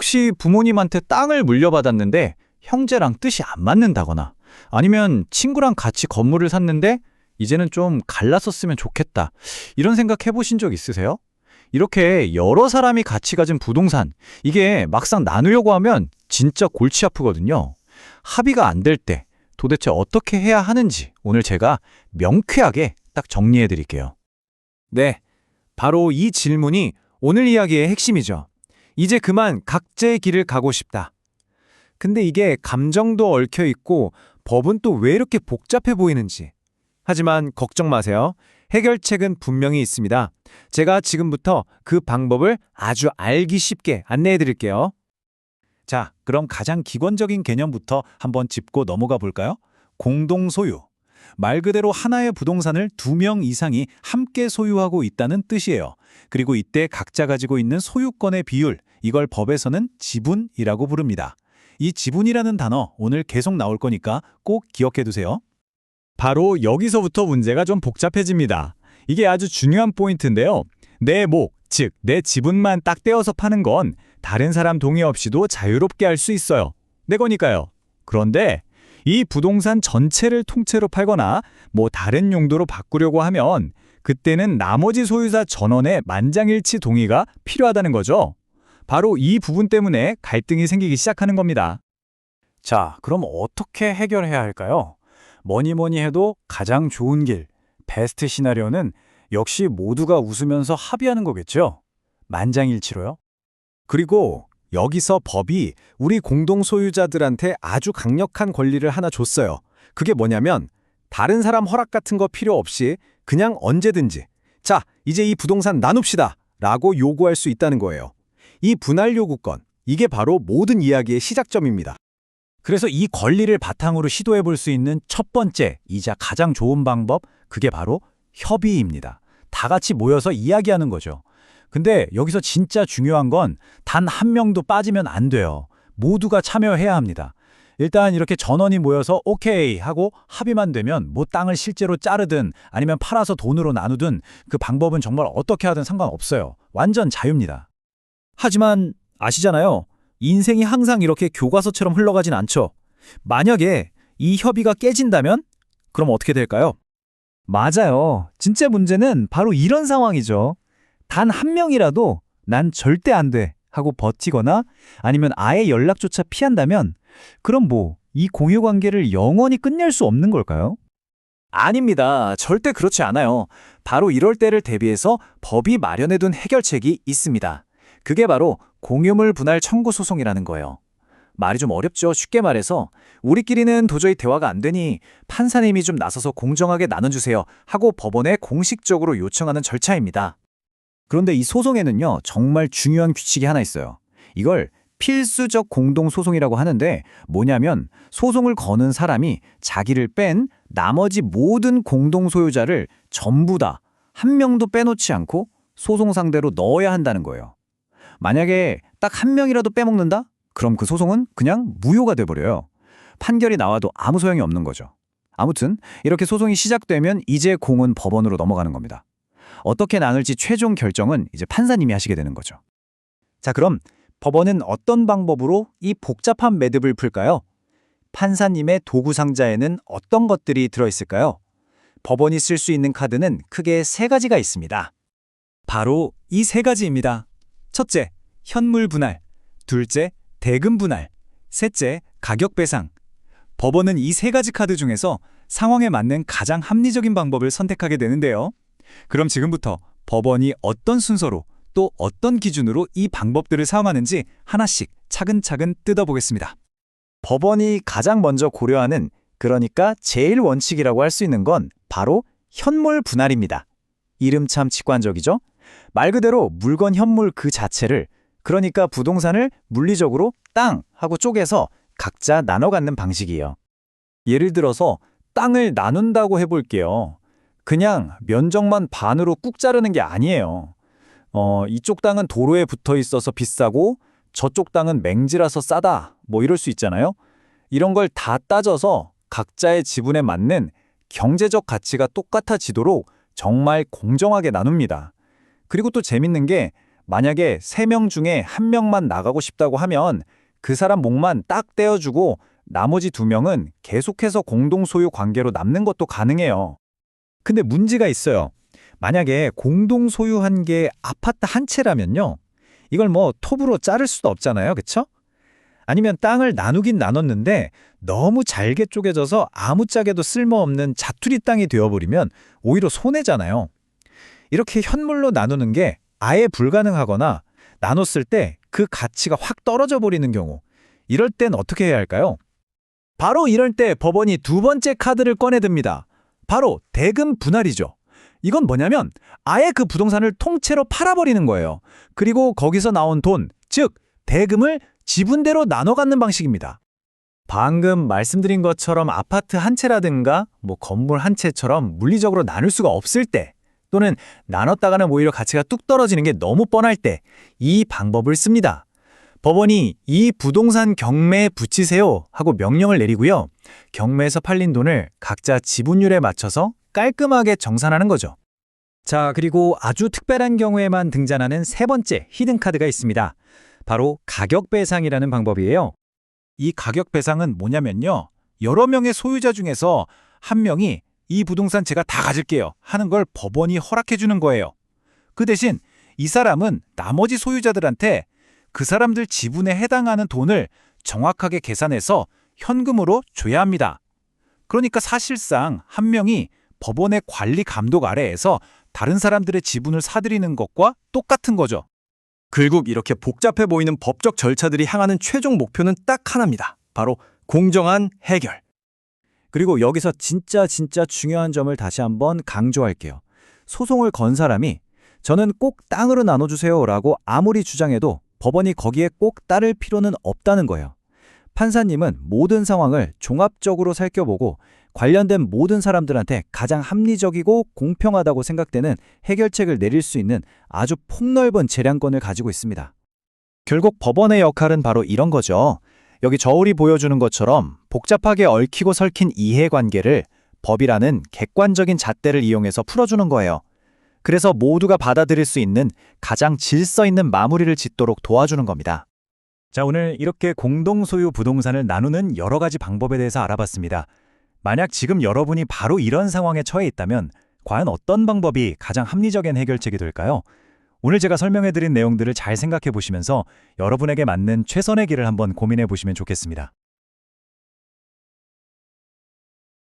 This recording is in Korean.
혹시 부모님한테 땅을 물려받았는데 형제랑 뜻이 안 맞는다거나 아니면 친구랑 같이 건물을 샀는데 이제는 좀 갈랐었으면 좋겠다. 이런 생각 해보신 적 있으세요? 이렇게 여러 사람이 같이 가진 부동산, 이게 막상 나누려고 하면 진짜 골치 아프거든요. 합의가 안 될 때 도대체 어떻게 해야 하는지 오늘 제가 명쾌하게 딱 정리해 드릴게요. 네, 바로 이 질문이 오늘 이야기의 핵심이죠. 이제 그만 각자의 길을 가고 싶다. 근데 이게 감정도 얽혀 있고 법은 또 왜 이렇게 복잡해 보이는지. 하지만 걱정 마세요. 해결책은 분명히 있습니다. 제가 지금부터 그 방법을 아주 알기 쉽게 안내해 드릴게요. 자, 그럼 가장 기본적인 개념부터 한번 짚고 넘어가 볼까요? 공동소유. 말 그대로 하나의 부동산을 2명 이상이 함께 소유하고 있다는 뜻이에요. 그리고 이때 각자 가지고 있는 소유권의 비율, 이걸 법에서는 지분이라고 부릅니다. 이 지분이라는 단어 오늘 계속 나올 거니까 꼭 기억해 두세요. 바로 여기서부터 문제가 좀 복잡해집니다. 이게 아주 중요한 포인트인데요. 내 목, 즉 내 지분만 딱 떼어서 파는 건 다른 사람 동의 없이도 자유롭게 할 수 있어요. 내 거니까요. 그런데 이 부동산 전체를 통째로 팔거나 다른 용도로 바꾸려고 하면 그때는 나머지 소유자 전원의 만장일치 동의가 필요하다는 거죠. 바로 이 부분 때문에 갈등이 생기기 시작하는 겁니다. 자, 그럼 어떻게 해결해야 할까요? 뭐니 해도 가장 좋은 길, 베스트 시나리오는 역시 모두가 웃으면서 합의하는 거겠죠? 만장일치로요? 그리고 여기서 법이 우리 공동소유자들한테 아주 강력한 권리를 하나 줬어요. 그게 뭐냐면 다른 사람 허락 같은 거 필요 없이 그냥 언제든지 자, 이제 이 부동산 나눕시다 라고 요구할 수 있다는 거예요. 이 분할 요구권, 이게 바로 모든 이야기의 시작점입니다. 그래서 이 권리를 바탕으로 시도해 볼 수 있는 첫 번째이자 가장 좋은 방법, 그게 바로 협의입니다. 다 같이 모여서 이야기하는 거죠. 근데 여기서 진짜 중요한 건 단 한 명도 빠지면 안 돼요. 모두가 참여해야 합니다. 일단 이렇게 전원이 모여서 오케이 하고 합의만 되면 땅을 실제로 자르든 아니면 팔아서 돈으로 나누든 그 방법은 정말 어떻게 하든 상관없어요. 완전 자유입니다. 하지만 아시잖아요. 인생이 항상 이렇게 교과서처럼 흘러가진 않죠. 만약에 이 협의가 깨진다면? 그럼 어떻게 될까요? 맞아요. 진짜 문제는 바로 이런 상황이죠. 단 한 명이라도 난 절대 안 돼 하고 버티거나 아니면 아예 연락조차 피한다면 그럼 이 공유관계를 영원히 끝낼 수 없는 걸까요? 아닙니다. 절대 그렇지 않아요. 바로 이럴 때를 대비해서 법이 마련해둔 해결책이 있습니다. 그게 바로 공유물 분할 청구 소송이라는 거예요. 말이 좀 어렵죠. 쉽게 말해서 우리끼리는 도저히 대화가 안 되니 판사님이 좀 나서서 공정하게 나눠주세요 하고 법원에 공식적으로 요청하는 절차입니다. 그런데 이 소송에는요, 정말 중요한 규칙이 하나 있어요. 이걸 필수적 공동소송이라고 하는데 뭐냐면 소송을 거는 사람이 자기를 뺀 나머지 모든 공동소유자를 전부 다 한 명도 빼놓지 않고 소송 상대로 넣어야 한다는 거예요. 만약에 딱 한 명이라도 빼먹는다? 그럼 그 소송은 그냥 무효가 돼버려요. 판결이 나와도 아무 소용이 없는 거죠. 아무튼 이렇게 소송이 시작되면 이제 공은 법원으로 넘어가는 겁니다. 어떻게 나눌지 최종 결정은 이제 판사님이 하시게 되는 거죠. 자, 그럼 법원은 어떤 방법으로 이 복잡한 매듭을 풀까요? 판사님의 도구 상자에는 어떤 것들이 들어있을까요? 법원이 쓸 수 있는 카드는 크게 3가지가 있습니다. 바로 이 3가지입니다. 첫째, 현물 분할. 둘째, 대금 분할. 셋째, 가격 배상. 법원은 이 3가지 카드 중에서 상황에 맞는 가장 합리적인 방법을 선택하게 되는데요. 그럼 지금부터 법원이 어떤 순서로 또 어떤 기준으로 이 방법들을 사용하는지 하나씩 차근차근 뜯어보겠습니다. 법원이 가장 먼저 고려하는, 그러니까 제일 원칙이라고 할 수 있는 건 바로 현물 분할입니다. 이름 참 직관적이죠? 말 그대로 물건 현물 그 자체를, 그러니까 부동산을 물리적으로 땅 하고 쪼개서 각자 나눠 갖는 방식이에요. 예를 들어서 땅을 나눈다고 해볼게요. 그냥 면적만 반으로 꾹 자르는 게 아니에요. 이쪽 땅은 도로에 붙어 있어서 비싸고 저쪽 땅은 맹지라서 싸다, 이럴 수 있잖아요. 이런 걸 다 따져서 각자의 지분에 맞는 경제적 가치가 똑같아지도록 정말 공정하게 나눕니다. 그리고 또 재밌는 게 만약에 3명 중에 1명만 나가고 싶다고 하면 그 사람 몫만 딱 떼어주고 나머지 2명은 계속해서 공동 소유 관계로 남는 것도 가능해요. 근데 문제가 있어요. 만약에 공동 소유한 게 아파트 한 채라면요. 이걸 뭐 톱으로 자를 수도 없잖아요. 그쵸? 아니면 땅을 나누긴 나눴는데 너무 잘게 쪼개져서 아무짝에도 쓸모없는 자투리 땅이 되어버리면 오히려 손해잖아요. 이렇게 현물로 나누는 게 아예 불가능하거나 나눴을 때 그 가치가 확 떨어져 버리는 경우, 이럴 땐 어떻게 해야 할까요? 바로 이럴 때 법원이 2번째 카드를 꺼내듭니다. 바로 대금 분할이죠. 이건 뭐냐면 아예 그 부동산을 통째로 팔아버리는 거예요. 그리고 거기서 나온 돈, 즉 대금을 지분대로 나눠 갖는 방식입니다. 방금 말씀드린 것처럼 아파트 한 채라든가 건물 한 채처럼 물리적으로 나눌 수가 없을 때, 또는 나눴다가는 오히려 가치가 뚝 떨어지는 게 너무 뻔할 때 이 방법을 씁니다. 법원이 이 부동산 경매에 붙이세요 하고 명령을 내리고요. 경매에서 팔린 돈을 각자 지분율에 맞춰서 깔끔하게 정산하는 거죠. 자, 그리고 아주 특별한 경우에만 등장하는 3번째 히든카드가 있습니다. 바로 가격 배상이라는 방법이에요. 이 가격 배상은 뭐냐면요. 여러 명의 소유자 중에서 한 명이 이 부동산 제가 다 가질게요 하는 걸 법원이 허락해 주는 거예요. 그 대신 이 사람은 나머지 소유자들한테 그 사람들 지분에 해당하는 돈을 정확하게 계산해서 현금으로 줘야 합니다. 그러니까 사실상 한 명이 법원의 관리 감독 아래에서 다른 사람들의 지분을 사들이는 것과 똑같은 거죠. 결국 이렇게 복잡해 보이는 법적 절차들이 향하는 최종 목표는 딱 하나입니다. 바로 공정한 해결. 그리고 여기서 진짜 중요한 점을 다시 한번 강조할게요. 소송을 건 사람이 저는 꼭 땅으로 나눠주세요 라고 아무리 주장해도 법원이 거기에 꼭 따를 필요는 없다는 거예요. 판사님은 모든 상황을 종합적으로 살펴보고 관련된 모든 사람들한테 가장 합리적이고 공평하다고 생각되는 해결책을 내릴 수 있는 아주 폭넓은 재량권을 가지고 있습니다. 결국 법원의 역할은 바로 이런 거죠. 여기 저울이 보여주는 것처럼 복잡하게 얽히고 설킨 이해관계를 법이라는 객관적인 잣대를 이용해서 풀어주는 거예요. 그래서 모두가 받아들일 수 있는 가장 질서 있는 마무리를 짓도록 도와주는 겁니다. 자, 오늘 이렇게 공동소유 부동산을 나누는 여러 가지 방법에 대해서 알아봤습니다. 만약 지금 여러분이 바로 이런 상황에 처해 있다면 과연 어떤 방법이 가장 합리적인 해결책이 될까요? 오늘 제가 설명해드린 내용들을 잘 생각해 보시면서 여러분에게 맞는 최선의 길을 한번 고민해 보시면 좋겠습니다.